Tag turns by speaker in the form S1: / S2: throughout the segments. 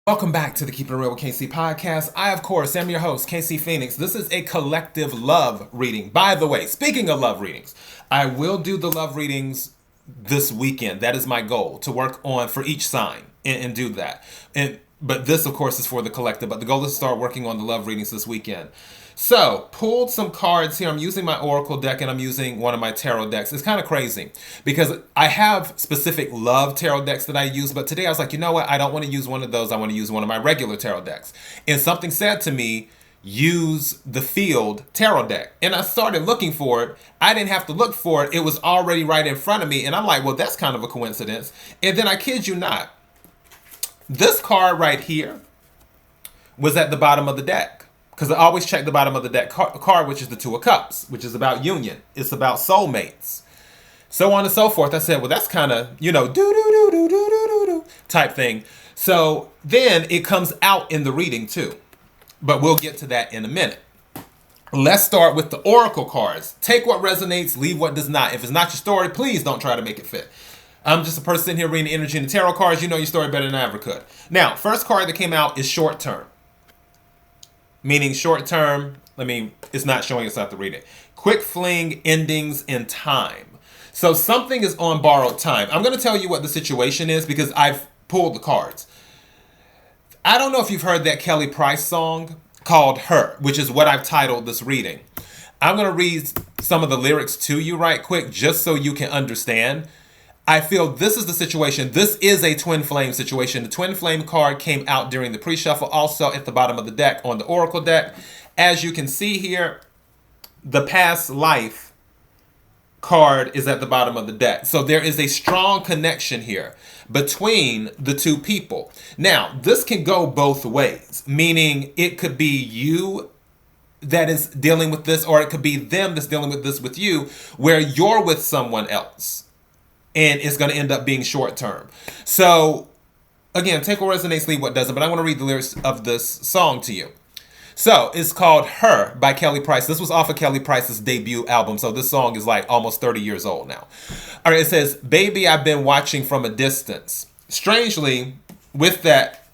S1: Welcome back to the Keeping It Real with KC podcast. I, of course, am your host, KC Phoenix. This is a collective love reading. By the way, speaking of love readings, I will do the love readings this weekend. That is my goal, to work on for each sign and do that. But this, of course, is for the collective. But the goal is to start working on the love readings this weekend. So, pulled some cards here. I'm using my Oracle deck and I'm using one of my tarot decks. It's kind of crazy because I have specific love tarot decks that I use, but today I was like, you know what? I don't want to use one of those. I want to use one of my regular tarot decks. And something said to me, use the field tarot deck. And I started looking for it. I didn't have to look for it. It was already right in front of me. And I'm like, well, that's kind of a coincidence. And then I kid you not, this card right here was at the bottom of the deck. Because I always check the bottom of the deck card, which is the Two of Cups, which is about union. It's about soulmates. So on and so forth. I said, well, that's kind of, do type thing. So then it comes out in the reading too. But we'll get to that in a minute. Let's start with the Oracle cards. Take what resonates, leave what does not. If it's not your story, please don't try to make it fit. I'm just a person sitting here reading the energy and the tarot cards. You know your story better than I ever could. Now, first card that came out is short term. Meaning short term, it's not showing us how to read it. Quick fling endings in time. So something is on borrowed time. I'm going to tell you what the situation is because I've pulled the cards. I don't know if you've heard that Kelly Price song called Her, which is what I've titled this reading. I'm going to read some of the lyrics to you right quick just so you can understand. I feel this is the situation. This is a twin flame situation. The twin flame card came out during the pre-shuffle, also at the bottom of the deck on the Oracle deck. As you can see here, the past life card is at the bottom of the deck. So there is a strong connection here between the two people. Now, this can go both ways, meaning it could be you that is dealing with this, or it could be them that's dealing with this with you, where you're with someone else. And it's going to end up being short term. So, again, take what resonates, leave what doesn't. But I want to read the lyrics of this song to you. So, it's called Her by Kelly Price. This was off of Kelly Price's debut album. So, this song is like almost 30 years old now. All right, it says, baby, I've been watching from a distance. Strangely, with that,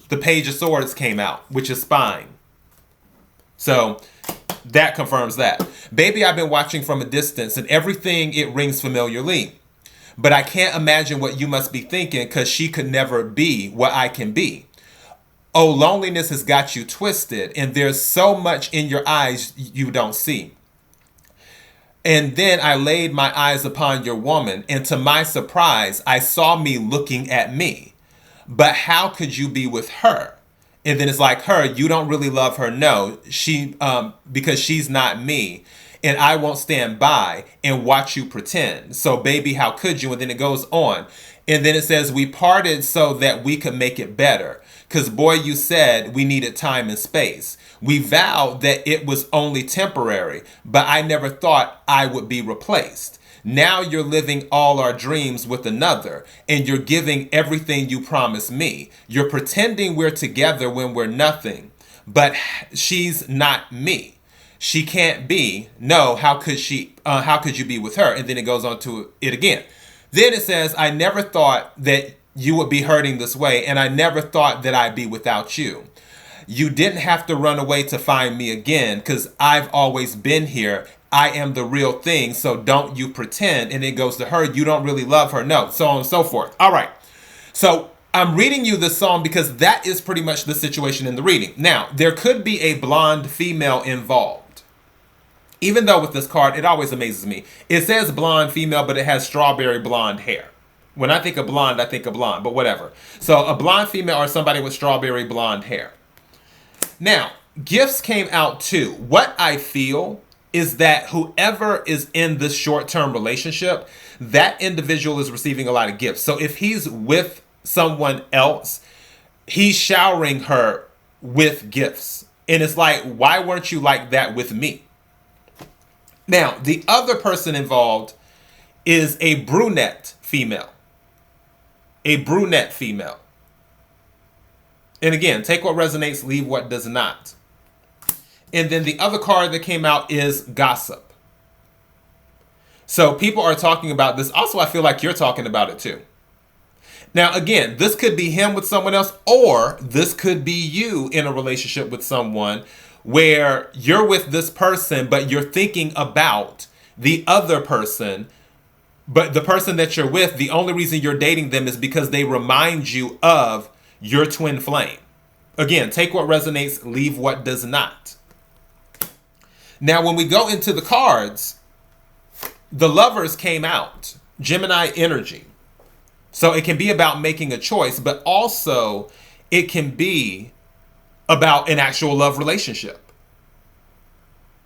S1: the Page of Swords came out, which is spine. So, that confirms that. Baby, I've been watching from a distance and everything, it rings familiarly. But I can't imagine what you must be thinking because she could never be what I can be. Oh, loneliness has got you twisted and there's so much in your eyes you don't see. And then I laid my eyes upon your woman and to my surprise, I saw me looking at me. But how could you be with her? And then it's like, Her, you don't really love her. No, because she's not me. And I won't stand by and watch you pretend. So baby, how could you? And then it goes on. And then it says, we parted so that we could make it better. Because boy, you said we needed time and space. We vowed that it was only temporary, but I never thought I would be replaced. Now you're living all our dreams with another, and you're giving everything you promised me. You're pretending we're together when we're nothing, but she's not me. She can't be. No, how could she? How could you be with her? And then it goes on to it again. Then it says, I never thought that you would be hurting this way, and I never thought that I'd be without you. You didn't have to run away to find me again, because I've always been here. I am the real thing, so don't you pretend. And it goes to Her, you don't really love her. No, so on and so forth. All right. So I'm reading you this song because that is pretty much the situation in the reading. Now, there could be a blonde female involved. Even though with this card, it always amazes me. It says blonde female, but it has strawberry blonde hair. When I think of blonde, but whatever. So a blonde female or somebody with strawberry blonde hair. Now, gifts came out too. What I feel is that whoever is in this short-term relationship, that individual is receiving a lot of gifts. So if he's with someone else, he's showering her with gifts. And it's like, why weren't you like that with me? Now, the other person involved is a brunette female. A brunette female. And again, take what resonates, leave what does not. And then the other card that came out is gossip. So people are talking about this. Also, I feel like you're talking about it too. Now, again, this could be him with someone else, or this could be you in a relationship with someone where you're with this person, but you're thinking about the other person. But the person that you're with, the only reason you're dating them is because they remind you of your twin flame. Again, take what resonates, leave what does not. Now, when we go into the cards, the Lovers came out, Gemini energy. So it can be about making a choice, but also it can be about an actual love relationship.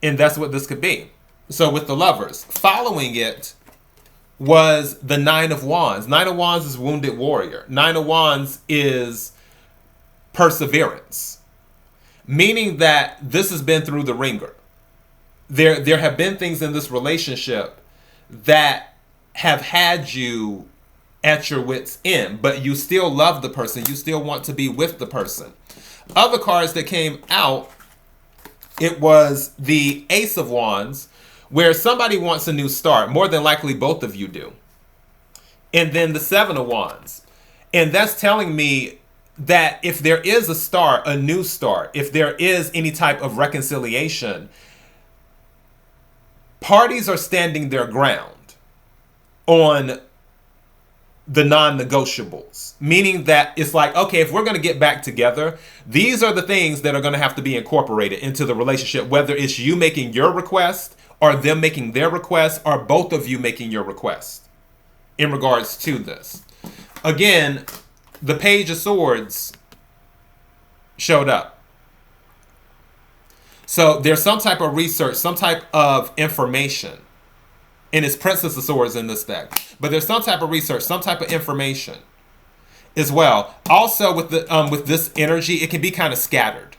S1: And that's what this could be. So with the Lovers, following it was the Nine of Wands. Nine of Wands is wounded warrior. Nine of Wands is perseverance, meaning that this has been through the ringer. There have been things in this relationship that have had you at your wit's end, but you still love the person. You still want to be with the person. Other cards that came out, it was the Ace of Wands, where somebody wants a new start. More than likely, both of you do. And then the Seven of Wands. And that's telling me that if there is a start, a new start, if there is any type of reconciliation, parties are standing their ground on the non-negotiables, meaning that it's like, okay, if we're going to get back together, these are the things that are going to have to be incorporated into the relationship, whether it's you making your request or them making their request or both of you making your request in regards to this. Again, the Page of Swords showed up. So there's some type of research, some type of information. And it's Princess of Swords in this deck. But there's some type of research, some type of information as well. Also with the with this energy, it can be kind of scattered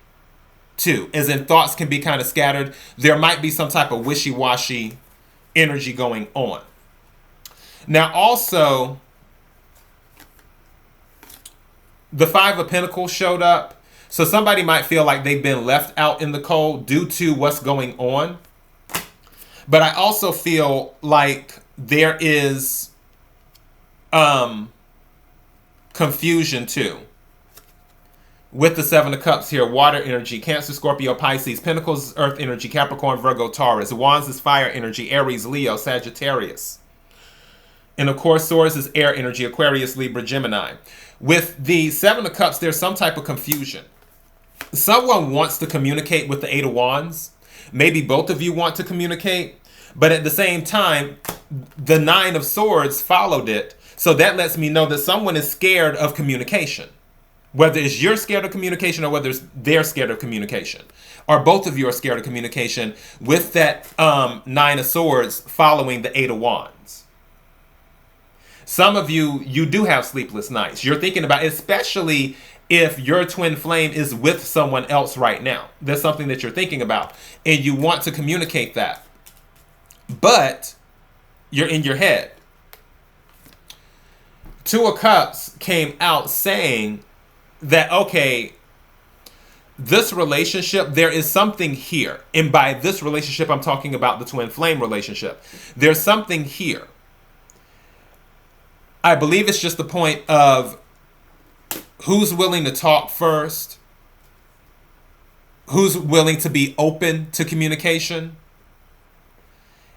S1: too. As in thoughts can be kind of scattered. There might be some type of wishy-washy energy going on. Now also, the Five of Pentacles showed up. So somebody might feel like they've been left out in the cold due to what's going on. But I also feel like there is confusion too. With the Seven of Cups here, water energy, Cancer, Scorpio, Pisces, Pentacles is earth energy, Capricorn, Virgo, Taurus, Wands is fire energy, Aries, Leo, Sagittarius. And of course, Swords is air energy, Aquarius, Libra, Gemini. With the Seven of Cups, there's some type of confusion. Someone wants to communicate with the Eight of Wands. Maybe both of you want to communicate, but at the same time, the Nine of Swords followed it. So that lets me know that someone is scared of communication. Whether it's you're scared of communication or whether it's they're scared of communication. Or both of you are scared of communication with that Nine of Swords following the Eight of Wands. Some of you do have sleepless nights. You're thinking about, especially if your twin flame is with someone else right now. There's something that you're thinking about and you want to communicate that. But you're in your head. Two of Cups came out saying that, okay, this relationship, there is something here. And by this relationship, I'm talking about the twin flame relationship. There's something here. I believe it's just the point of who's willing to talk first, who's willing to be open to communication,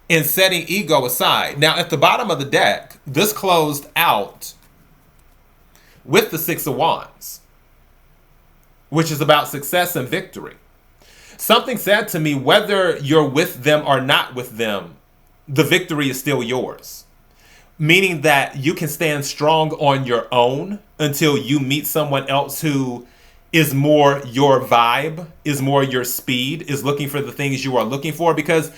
S1: and setting ego aside. Now, at the bottom of the deck, this closed out with the Six of Wands, which is about success and victory. Something said to me, whether you're with them or not with them, the victory is still yours. Meaning that you can stand strong on your own until you meet someone else who is more your vibe, is more your speed, is looking for the things you are looking for. Because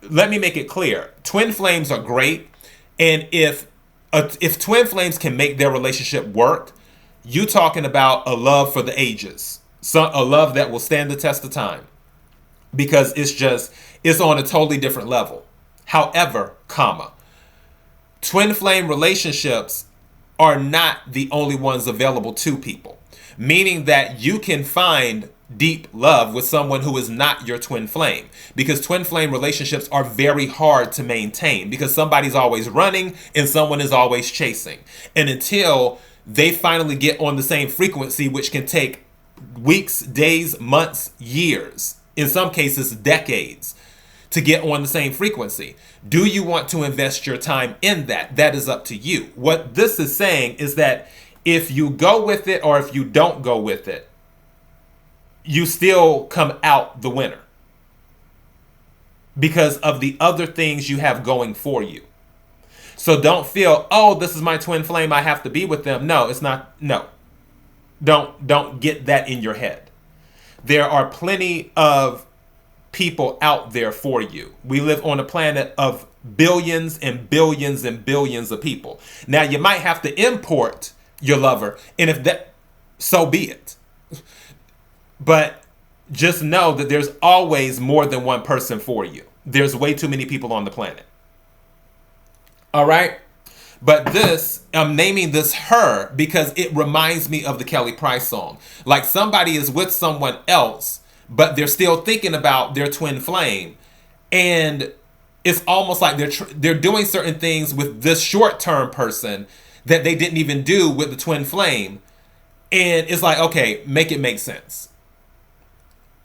S1: let me make it clear, twin flames are great. And if twin flames can make their relationship work, you talking about a love for the ages. A love that will stand the test of time. Because it's on a totally different level. However, twin flame relationships are not the only ones available to people. Meaning that you can find deep love with someone who is not your twin flame. Because twin flame relationships are very hard to maintain. Because somebody's always running and someone is always chasing. And until they finally get on the same frequency, which can take weeks, days, months, years, in some cases decades, to get on the same frequency. Do you want to invest your time in that? That is up to you. What this is saying is that if you go with it or if you don't go with it, you still come out the winner because of the other things you have going for you. So don't feel, oh, this is my twin flame, I have to be with them. No, it's not. No. Don't get that in your head. There are plenty of people out there for you. We live on a planet of billions and billions and billions of people. Now, you might have to import your lover, and if that, so be it. But just know that there's always more than one person for you. There's way too many people on the planet. All right? But this, I'm naming this Her because it reminds me of the Kelly Price song. Like somebody is with someone else, but they're still thinking about their twin flame. And it's almost like they're doing certain things with this short-term person that they didn't even do with the twin flame. And it's like, okay, make it make sense.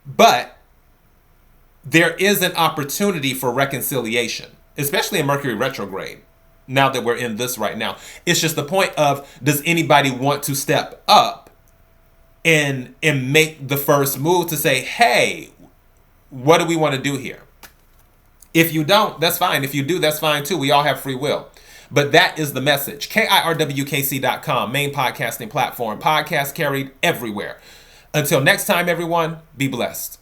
S1: But there is an opportunity for reconciliation, especially in Mercury retrograde, now that we're in this right now. It's just the point of, does anybody want to step up and make the first move to say, hey, what do we want to do here? If you don't, that's fine. If you do, that's fine too. We all have free will. But that is the message. KIRWKC.com, main podcasting platform. Podcast carried everywhere. Until next time, everyone, be blessed.